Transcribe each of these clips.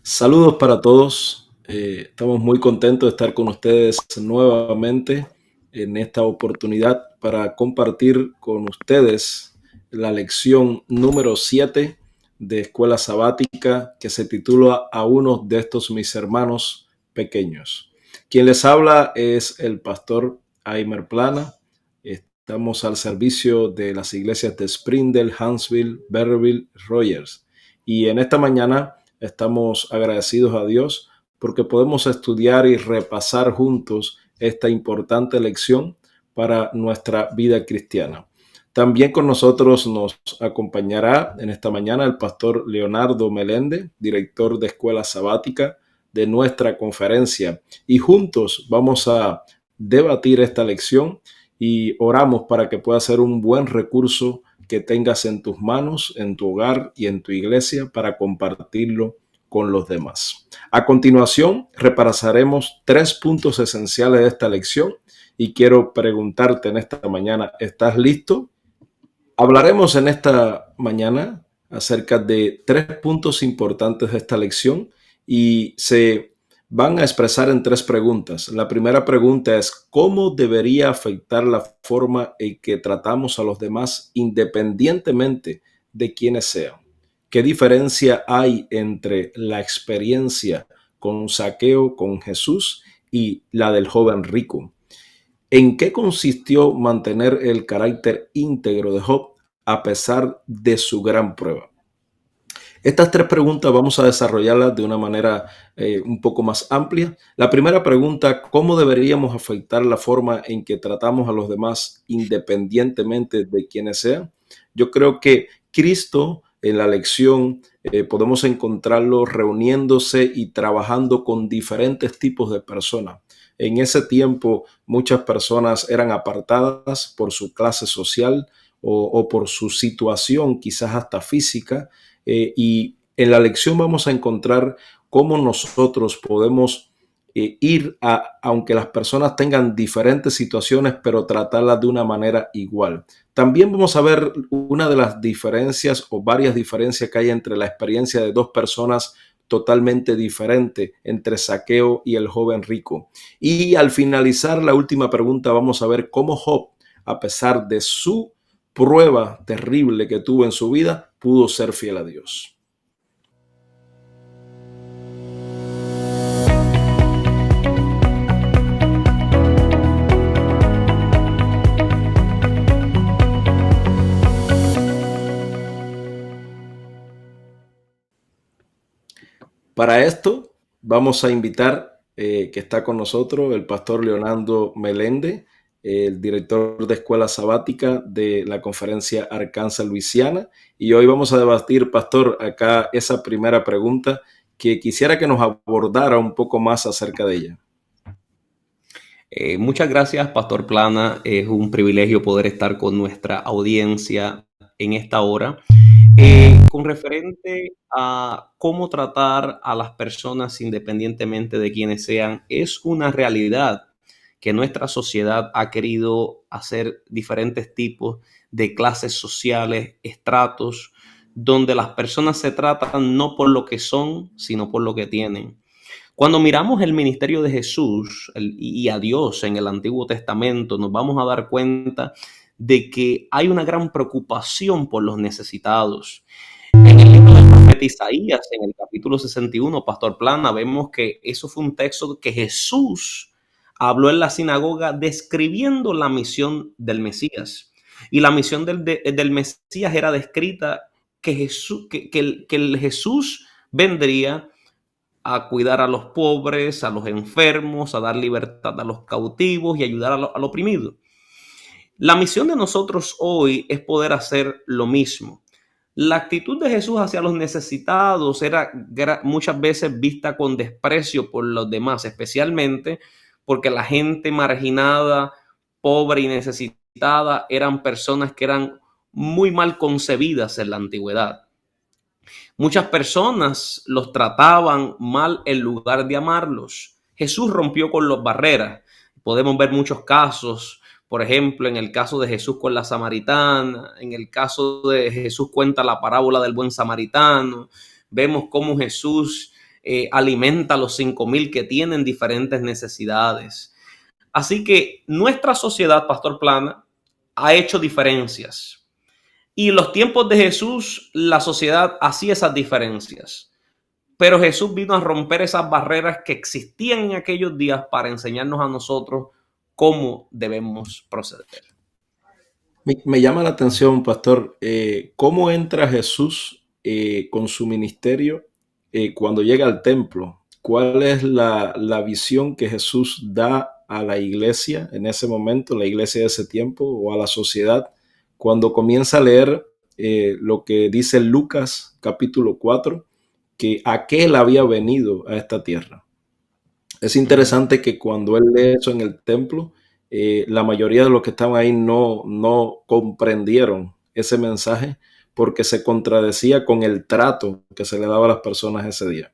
Saludos para todos. Estamos muy contentos de estar con ustedes nuevamente en esta oportunidad para compartir con ustedes la lección número 7 de Escuela Sabática que se titula A uno de estos mis hermanos pequeños. Quien les habla es el pastor Aimer Plana. Estamos al servicio de las iglesias de Springdale, Huntsville, Berryville, Rogers. Y en esta mañana estamos agradecidos a Dios porque podemos estudiar y repasar juntos esta importante lección para nuestra vida cristiana. También con nosotros nos acompañará en esta mañana el pastor Leonardo Melende, director de Escuela Sabática de nuestra conferencia, y juntos vamos a debatir esta lección y oramos para que pueda ser un buen recurso que tengas en tus manos, en tu hogar y en tu iglesia para compartirlo con los demás. A continuación, repasaremos 3 puntos esenciales de esta lección y quiero preguntarte en esta mañana, ¿estás listo? Hablaremos en esta mañana acerca de 3 puntos importantes de esta lección y se van a expresar en 3 preguntas. La primera pregunta es, ¿cómo debería afectar la forma en que tratamos a los demás independientemente de quienes sean? ¿Qué diferencia hay entre la experiencia con Zaqueo, con Jesús, y la del joven rico? ¿En qué consistió mantener el carácter íntegro de Job a pesar de su gran prueba? Estas 3 preguntas vamos a desarrollarlas de una manera un poco más amplia. La primera pregunta, ¿cómo deberíamos afectar la forma en que tratamos a los demás independientemente de quienes sean? Yo creo que Cristo en la lección podemos encontrarlo reuniéndose y trabajando con diferentes tipos de personas. En ese tiempo muchas personas eran apartadas por su clase social o por su situación, quizás hasta física, y en la lección vamos a encontrar cómo nosotros podemos aunque las personas tengan diferentes situaciones, pero tratarlas de una manera igual. También vamos a ver una de las diferencias o varias diferencias que hay entre la experiencia de 2 personas totalmente diferentes, entre Zaqueo y el joven rico. Y al finalizar la última pregunta, vamos a ver cómo Job, a pesar de su prueba terrible que tuvo en su vida, pudo ser fiel a Dios. Para esto vamos a invitar que está con nosotros el pastor Leonardo Melende, el director de Escuela Sabática de la conferencia Arkansas Luisiana. Y hoy vamos a debatir, pastor, acá esa primera pregunta que quisiera que nos abordara un poco más acerca de ella. Muchas gracias, Pastor Plana. Es un privilegio poder estar con nuestra audiencia en esta hora. Con referente a cómo tratar a las personas independientemente de quienes sean, es una realidad que nuestra sociedad ha querido hacer diferentes tipos de clases sociales, estratos, donde las personas se tratan no por lo que son, sino por lo que tienen. Cuando miramos el ministerio de Jesús y a Dios en el Antiguo Testamento, nos vamos a dar cuenta de que hay una gran preocupación por los necesitados. En el libro del profeta Isaías, en el capítulo 61, Pastor Plana, vemos que eso fue un texto que Jesús habló en la sinagoga describiendo la misión del Mesías. Y la misión del Mesías era descrita que el Jesús vendría a cuidar a los pobres, a los enfermos, a dar libertad a los cautivos y ayudar al oprimido. La misión de nosotros hoy es poder hacer lo mismo. La actitud de Jesús hacia los necesitados era muchas veces vista con desprecio por los demás, especialmente porque la gente marginada, pobre y necesitada eran personas que eran muy mal concebidas en la antigüedad. Muchas personas los trataban mal en lugar de amarlos. Jesús rompió con las barreras. Podemos ver muchos casos, por ejemplo, en el caso de Jesús con la samaritana, en el caso de Jesús cuenta la parábola del buen samaritano. Vemos cómo Jesús alimenta a los 5,000 que tienen diferentes necesidades. Así que nuestra sociedad, Pastor Plana, ha hecho diferencias. Y en los tiempos de Jesús, la sociedad hacía esas diferencias. Pero Jesús vino a romper esas barreras que existían en aquellos días para enseñarnos a nosotros cómo debemos proceder. Me llama la atención, pastor, cómo entra Jesús con su ministerio cuando llega al templo. ¿Cuál es la visión que Jesús da a la iglesia en ese momento, la iglesia de ese tiempo, o a la sociedad, cuando comienza a leer lo que dice Lucas capítulo 4, que aquel había venido a esta tierra? Es interesante que cuando él lee eso en el templo, la mayoría de los que estaban ahí no comprendieron ese mensaje porque se contradecía con el trato que se le daba a las personas ese día.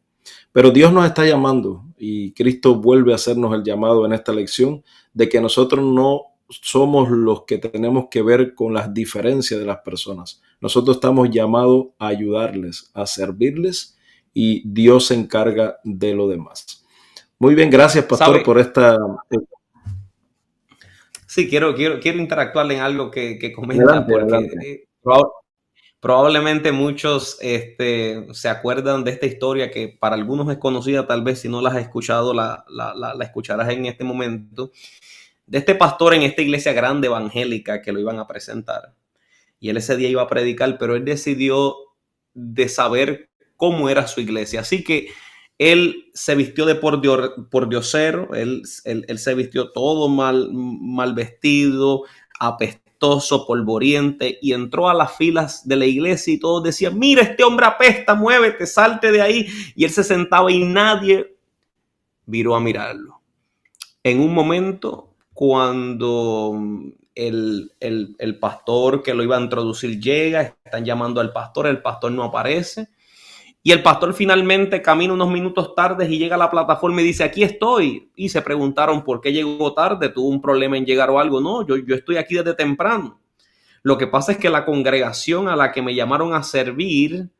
Pero Dios nos está llamando y Cristo vuelve a hacernos el llamado en esta lección de que nosotros no somos los que tenemos que ver con las diferencias de las personas. Nosotros estamos llamados a ayudarles, a servirles, y Dios se encarga de lo demás. Muy bien, gracias, pastor, por esta... Sí, quiero interactuar en algo que comenta, porque adelante. probablemente muchos se acuerdan de esta historia que para algunos es conocida, tal vez si no la has escuchado, la escucharás en este momento, de este pastor en esta iglesia grande evangélica que lo iban a presentar. Y él ese día iba a predicar, pero él decidió de saber cómo era su iglesia. Así que él se vistió de pordiosero, él se vistió todo mal vestido, apestoso, polvoriente, y entró a las filas de la iglesia y todos decían: mira, este hombre apesta, muévete, salte de ahí. Y él se sentaba y nadie viró a mirarlo. En un momento, cuando el pastor que lo iba a introducir llega, están llamando al pastor, el pastor no aparece, y el pastor finalmente camina unos minutos tarde y llega a la plataforma y dice: aquí estoy. Y se preguntaron por qué llegó tarde, tuvo un problema en llegar o algo. No, yo estoy aquí desde temprano. Lo que pasa es que la congregación a la que me llamaron a servir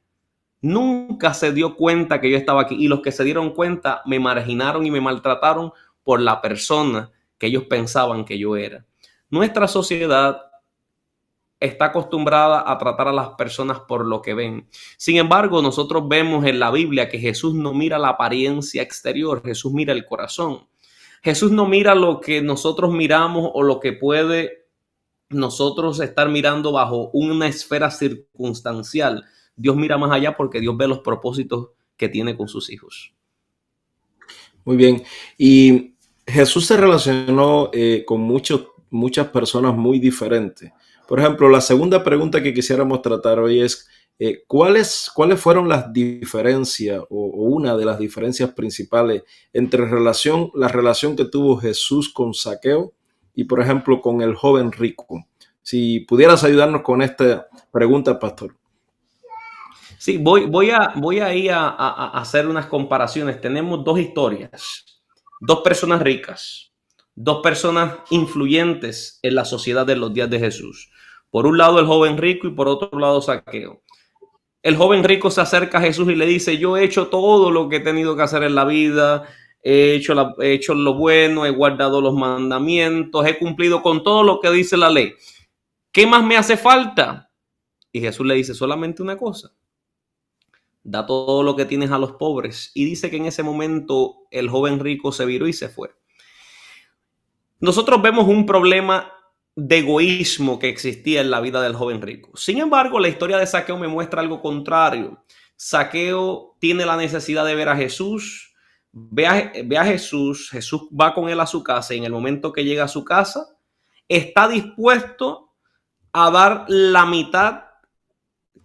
nunca se dio cuenta que yo estaba aquí, y los que se dieron cuenta me marginaron y me maltrataron por la persona que ellos pensaban que yo era. Nuestra sociedad está acostumbrada a tratar a las personas por lo que ven. Sin embargo, nosotros vemos en la Biblia que Jesús no mira la apariencia exterior, Jesús mira el corazón. Jesús no mira lo que nosotros miramos o lo que puede nosotros estar mirando bajo una esfera circunstancial. Dios mira más allá porque Dios ve los propósitos que tiene con sus hijos. Muy bien. Y Jesús se relacionó con muchas personas muy diferentes. Por ejemplo, la segunda pregunta que quisiéramos tratar hoy es ¿cuáles fueron las diferencias o una de las diferencias principales entre la relación que tuvo Jesús con Zaqueo y, por ejemplo, con el joven rico? Si pudieras ayudarnos con esta pregunta, pastor. Sí, voy a ir a hacer unas comparaciones. Tenemos dos historias, dos personas ricas, dos personas influyentes en la sociedad de los días de Jesús. Por un lado el joven rico y por otro lado Zaqueo. El joven rico se acerca a Jesús y le dice: yo he hecho todo lo que he tenido que hacer en la vida, he hecho lo bueno, he guardado los mandamientos, he cumplido con todo lo que dice la ley. ¿Qué más me hace falta? Y Jesús le dice: solamente una cosa. Da todo lo que tienes a los pobres. Y dice que en ese momento el joven rico se viró y se fue. Nosotros vemos un problema de egoísmo que existía en la vida del joven rico. Sin embargo, la historia de Zaqueo me muestra algo contrario. Zaqueo tiene la necesidad de ver a Jesús, ve a Jesús, Jesús va con él a su casa, y en el momento que llega a su casa, está dispuesto a dar la mitad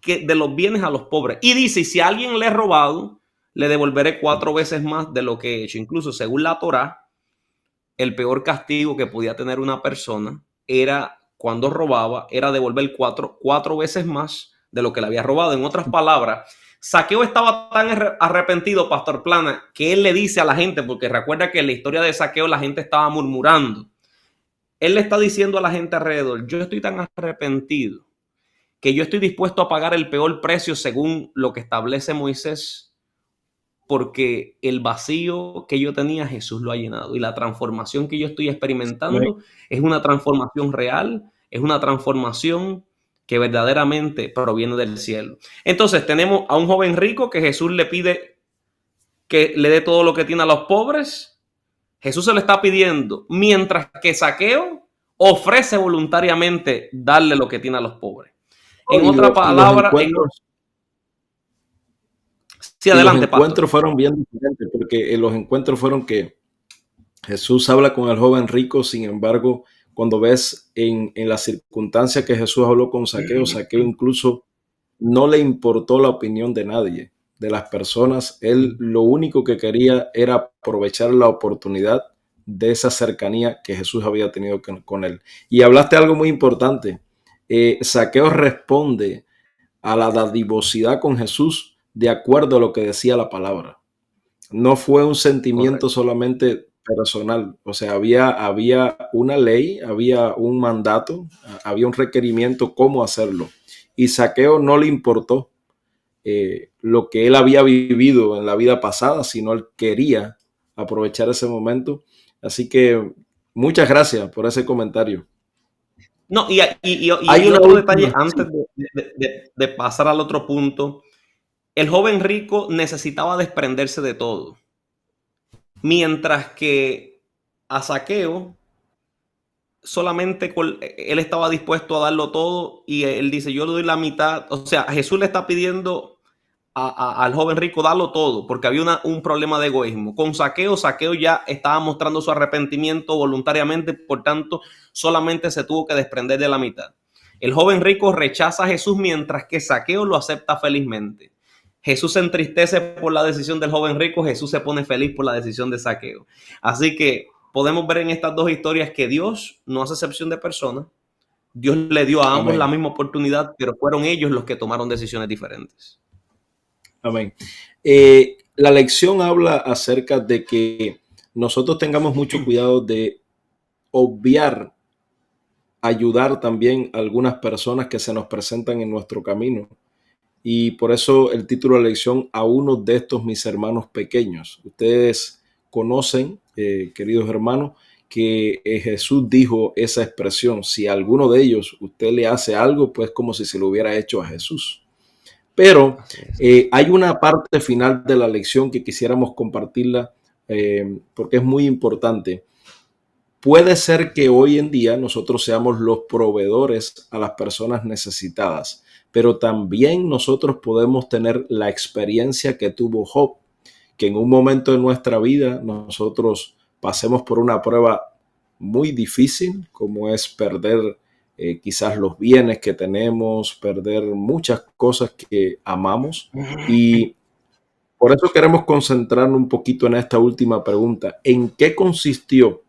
de los bienes a los pobres. Y dice: si a alguien le he robado, le devolveré 4 veces más de lo que he hecho. Incluso según la Torá, el peor castigo que podía tener una persona era, cuando robaba, era devolver cuatro veces más de lo que le había robado. En otras palabras, Zaqueo estaba tan arrepentido, Pastor Plana, que él le dice a la gente, porque recuerda que en la historia de Zaqueo la gente estaba murmurando. Él le está diciendo a la gente alrededor: yo estoy tan arrepentido que yo estoy dispuesto a pagar el peor precio según lo que establece Moisés porque el vacío que yo tenía, Jesús lo ha llenado. Y la transformación que yo estoy experimentando es una transformación real, es una transformación que verdaderamente proviene del cielo. Entonces tenemos a un joven rico que Jesús le pide que le dé todo lo que tiene a los pobres. Jesús se lo está pidiendo, mientras que Zaqueo ofrece voluntariamente darle lo que tiene a los pobres. En Y otra los palabra, encuentros, sí, y los adelante, pastor. encuentros fueron bien diferentes, porque los encuentros fueron que Jesús habla con el joven rico. Sin embargo, cuando ves en la circunstancia que Jesús habló con Zaqueo, Zaqueo incluso no le importó la opinión de nadie, de las personas. Él lo único que quería era aprovechar la oportunidad de esa cercanía que Jesús había tenido con él. Y hablaste algo muy importante. Zaqueo responde a la dadivosidad con Jesús de acuerdo a lo que decía la palabra. No fue un sentimiento Correcto. solamente personal, o sea, había una ley, había un mandato, había un requerimiento cómo hacerlo. Y Zaqueo no le importó lo que él había vivido en la vida pasada, sino él quería aprovechar ese momento. Así que muchas gracias por ese comentario. No, Hay y una otro detalle última, antes sí, de pasar al otro punto. El joven rico necesitaba desprenderse de todo, mientras que a Zaqueo solamente él estaba dispuesto a darlo todo y él dice, yo le doy la mitad. O sea, Jesús le está pidiendo al joven rico darlo todo, porque había un problema de egoísmo. Con Zaqueo, Zaqueo ya estaba mostrando su arrepentimiento voluntariamente, por tanto, solamente se tuvo que desprender de la mitad. El joven rico rechaza a Jesús, mientras que Zaqueo lo acepta felizmente. Jesús se entristece por la decisión del joven rico, Jesús se pone feliz por la decisión de Zaqueo. Así que podemos ver en estas dos historias que Dios no hace excepción de personas. Dios le dio a ambos la amén, misma oportunidad, pero fueron ellos los que tomaron decisiones diferentes. amén. La lección habla acerca de que nosotros tengamos mucho cuidado de obviar, ayudar también a algunas personas que se nos presentan en nuestro camino. Y por eso el título de la lección, a uno de estos mis hermanos pequeños. Ustedes conocen, queridos hermanos, que Jesús dijo esa expresión: si a alguno de ellos usted le hace algo, pues como si se lo hubiera hecho a Jesús. Pero Así es. hay una parte final de la lección que quisiéramos compartirla, porque es muy importante. Puede ser que hoy en día nosotros seamos los proveedores a las personas necesitadas, pero también nosotros podemos tener la experiencia que tuvo Job, que en un momento de nuestra vida nosotros pasemos por una prueba muy difícil, como es perder quizás los bienes que tenemos, perder muchas cosas que amamos. Y por eso queremos concentrarnos un poquito en esta última pregunta: ¿en qué consistió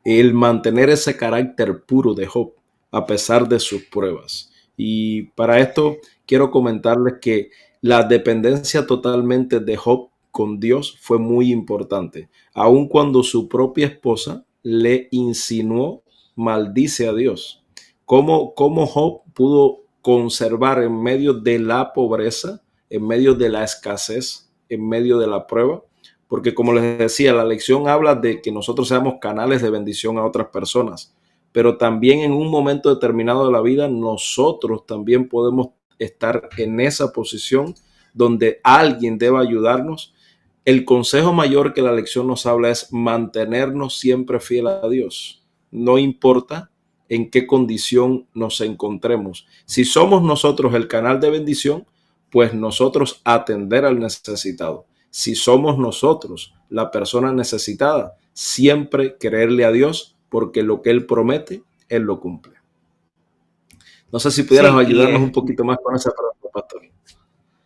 el mantener ese carácter puro de Job a pesar de sus pruebas? Y para esto quiero comentarles que la dependencia totalmente de Job con Dios fue muy importante, aun cuando su propia esposa le insinuó, maldice a Dios. ¿Cómo Job pudo conservar en medio de la pobreza, en medio de la escasez, en medio de la prueba? Porque como les decía, la lección habla de que nosotros seamos canales de bendición a otras personas, pero también en un momento determinado de la vida nosotros también podemos estar en esa posición donde alguien deba ayudarnos. El consejo mayor que la lección nos habla es mantenernos siempre fiel a Dios. No importa en qué condición nos encontremos. Si somos nosotros el canal de bendición, pues nosotros atender al necesitado. Si somos nosotros la persona necesitada, siempre creerle a Dios, porque lo que Él promete, Él lo cumple. No sé si pudieras Sí, ayudarnos un poquito más con esa pregunta, pastor.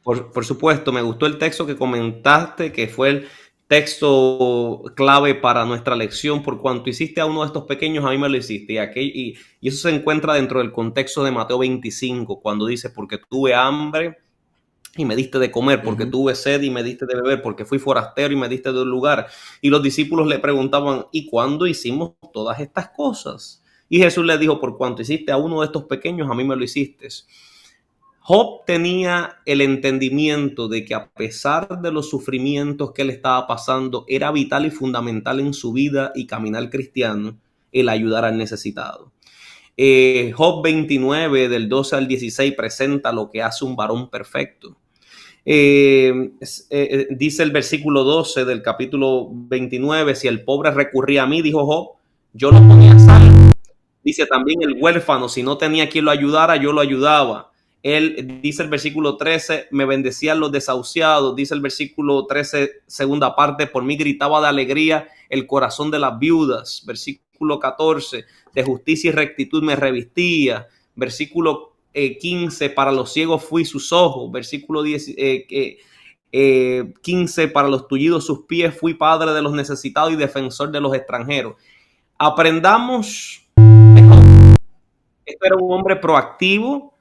por supuesto, me gustó el texto que comentaste, que fue el texto clave para nuestra lección. Por cuanto hiciste a uno de estos pequeños, a mí me lo hiciste. Y eso se encuentra dentro del contexto de Mateo 25, cuando dice, porque tuve hambre y me diste de comer, porque tuve sed y me diste de beber, porque fui forastero y me diste de un lugar. Y los discípulos le preguntaban, ¿y cuándo hicimos todas estas cosas? Y Jesús le dijo, por cuanto hiciste a uno de estos pequeños, a mí me lo hiciste. Job tenía el entendimiento de que a pesar de los sufrimientos que él estaba pasando, era vital y fundamental en su vida y caminar cristiano el ayudar al necesitado. Job 29 del 12 al 16 presenta lo que hace un varón perfecto. Dice el versículo 12 del capítulo 29, si el pobre recurría a mí, dijo Job, yo lo ponía a salvo. Dice también el huérfano, si no tenía quien lo ayudara, yo lo ayudaba. Él, dice el versículo 13, me bendecían los desahuciados. Dice el versículo 13, segunda parte, por mí gritaba de alegría el corazón de las viudas. Versículo 14, de justicia y rectitud me revestía. Versículo 15, para los ciegos fui sus ojos. Versículo 15, para los tullidos sus pies fui padre de los necesitados y defensor de los extranjeros. Aprendamos. Este era un hombre proactivo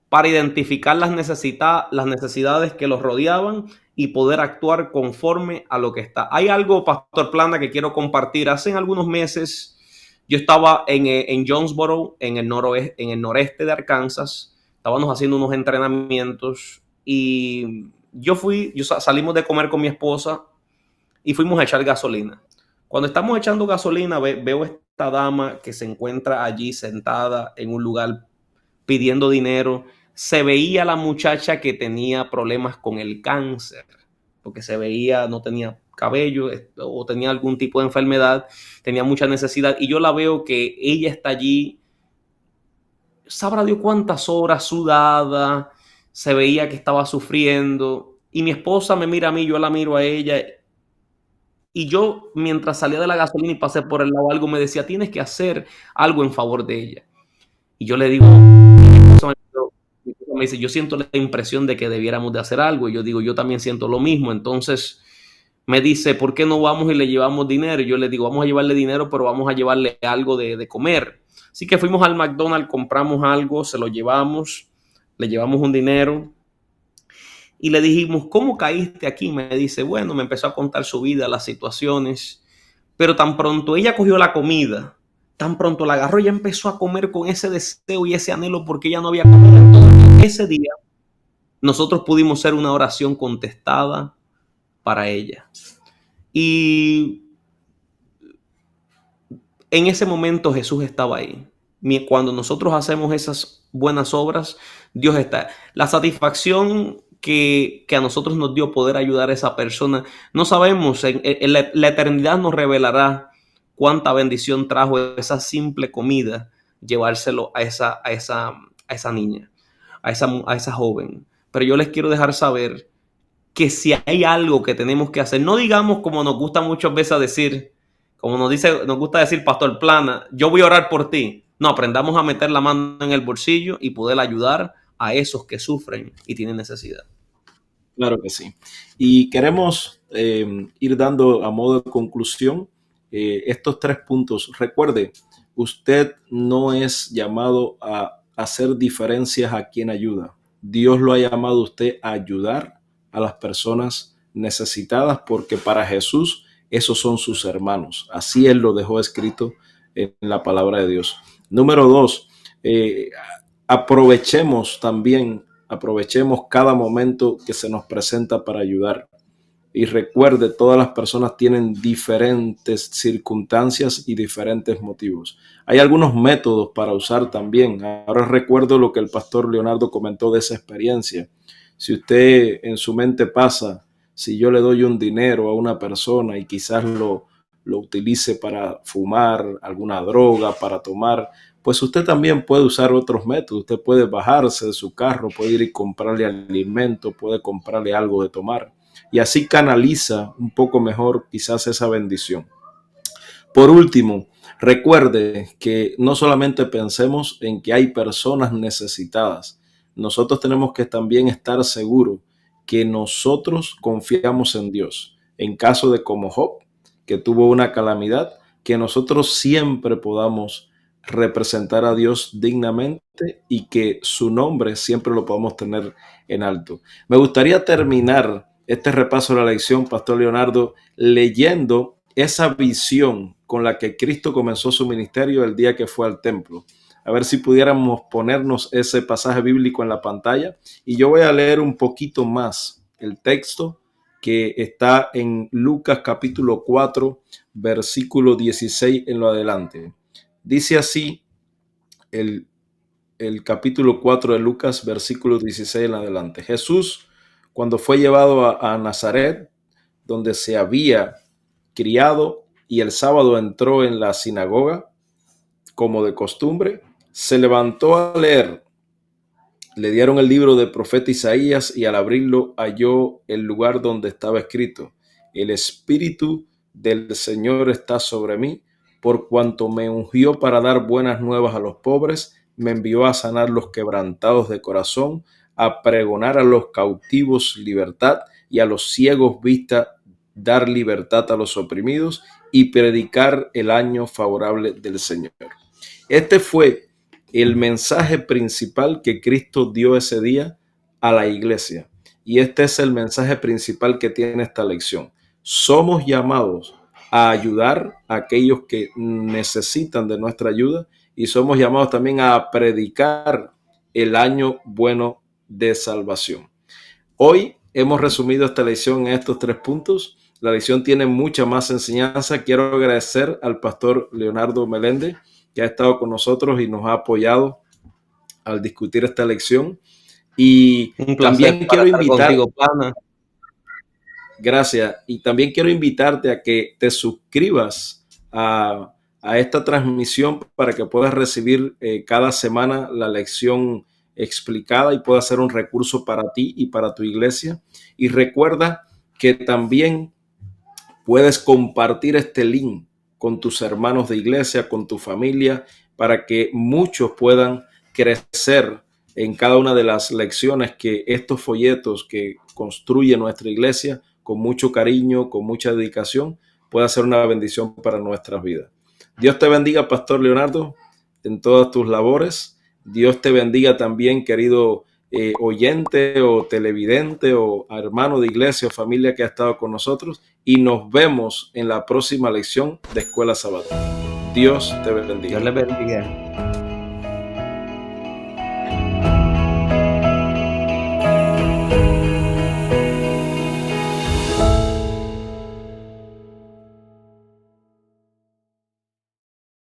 para identificar las necesidades que los rodeaban y poder actuar conforme a lo que está. Hay algo, Pastor Plana, que quiero compartir. Hace algunos meses yo estaba en Jonesboro, en el noreste de Arkansas. Estábamos haciendo unos entrenamientos y salimos de comer con mi esposa y fuimos a echar gasolina. Cuando estamos echando gasolina, veo esta dama que se encuentra allí sentada en un lugar pidiendo dinero. Se veía la muchacha que tenía problemas con el cáncer, porque se veía, no tenía cabello o tenía algún tipo de enfermedad, tenía mucha necesidad. Y yo la veo que ella está allí, sabrá Dios cuántas horas, sudada, se veía que estaba sufriendo. Y mi esposa me mira a mí, yo la miro a ella. Y yo, mientras salía de la gasolina y pasé por el lado, algo me decía, tienes que hacer algo en favor de ella. Y yo le digo, mi esposa me dice, yo siento la impresión de que debiéramos de hacer algo. Y yo digo, yo también siento lo mismo. Entonces me dice, ¿por qué no vamos y le llevamos dinero? Y yo le digo, vamos a llevarle dinero, pero vamos a llevarle algo de comer. Así que fuimos al McDonald's, compramos algo, se lo llevamos, le llevamos un dinero. Y le dijimos, ¿cómo caíste aquí? Me dice, bueno, me empezó a contar su vida, las situaciones. Pero tan pronto ella cogió la comida, tan pronto la agarró, ella empezó a comer con ese deseo y ese anhelo porque ella no había comido. Entonces, ese día nosotros pudimos hacer una oración contestada para ella. Y en ese momento Jesús estaba ahí. Cuando nosotros hacemos esas buenas obras, Dios está. La satisfacción que a nosotros nos dio poder ayudar a esa persona, no sabemos, la eternidad nos revelará cuánta bendición trajo esa simple comida, llevárselo a esa niña, a esa joven. Pero yo les quiero dejar saber que si hay algo que tenemos que hacer, no digamos como nos gusta muchas veces decir, como nos gusta decir Pastor Plana, yo voy a orar por ti. No, aprendamos a meter la mano en el bolsillo y poder ayudar a esos que sufren y tienen necesidad. Claro que sí. Y queremos ir dando a modo de conclusión estos 3 puntos. Recuerde, usted no es llamado a hacer diferencias a quien ayuda. Dios lo ha llamado a usted a ayudar a las personas necesitadas porque para Jesús esos son sus hermanos. Así Él lo dejó escrito en la palabra de Dios. Número 2, aprovechemos cada momento que se nos presenta para ayudar. Y recuerde, todas las personas tienen diferentes circunstancias y diferentes motivos. Hay algunos métodos para usar también. Ahora recuerdo lo que el pastor Leonardo comentó de esa experiencia. Si usted en su mente pasa, si yo le doy un dinero a una persona y quizás lo utilice para fumar, alguna droga, para tomar, pues usted también puede usar otros métodos. Usted puede bajarse de su carro, puede ir y comprarle alimento, puede comprarle algo de tomar. Y así canaliza un poco mejor quizás esa bendición. Por último, recuerde que no solamente pensemos en que hay personas necesitadas, nosotros tenemos que también estar seguros que nosotros confiamos en Dios. En caso de como Job, que tuvo una calamidad, que nosotros siempre podamos representar a Dios dignamente y que su nombre siempre lo podamos tener en alto. Me gustaría terminar este repaso de la lección, Pastor Leonardo, leyendo esa visión con la que Cristo comenzó su ministerio el día que fue al templo. A ver si pudiéramos ponernos ese pasaje bíblico en la pantalla. Y yo voy a leer un poquito más el texto que está en Lucas capítulo 4, versículo 16 en lo adelante. Dice así el capítulo 4 de Lucas, versículo 16 en adelante. Jesús, cuando fue llevado a Nazaret, donde se había criado, y el sábado entró en la sinagoga, como de costumbre, se levantó a leer. Le dieron el libro del profeta Isaías y al abrirlo halló el lugar donde estaba escrito: el Espíritu del Señor está sobre mí, por cuanto me ungió para dar buenas nuevas a los pobres, me envió a sanar los quebrantados de corazón, a pregonar a los cautivos libertad y a los ciegos vista, dar libertad a los oprimidos y predicar el año favorable del Señor. Este fue el mensaje principal que Cristo dio ese día a la iglesia. Y este es el mensaje principal que tiene esta lección. Somos llamados a ayudar a aquellos que necesitan de nuestra ayuda y somos llamados también a predicar el año bueno de salvación. Hoy hemos resumido esta lección en estos 3 puntos. La lección tiene mucha más enseñanza. Quiero agradecer al pastor Leonardo Meléndez, que ha estado con nosotros y nos ha apoyado al discutir esta lección. Y Un placer también para quiero estar invitar, contigo, pana. gracias, y también quiero invitarte a que te suscribas a esta transmisión para que puedas recibir cada semana la lección explicada y pueda ser un recurso para ti y para tu iglesia. Y recuerda que también puedes compartir este link con tus hermanos de iglesia, con tu familia, para que muchos puedan crecer en cada una de las lecciones que estos folletos que construye nuestra iglesia con mucho cariño, con mucha dedicación, pueda ser una bendición para nuestras vidas. Dios te bendiga, Pastor Leonardo, en todas tus labores. Dios te bendiga también, querido oyente o televidente o hermano de iglesia o familia que ha estado con nosotros, y nos vemos en la próxima lección de Escuela Sabatina. Dios te bendiga. Dios les bendiga.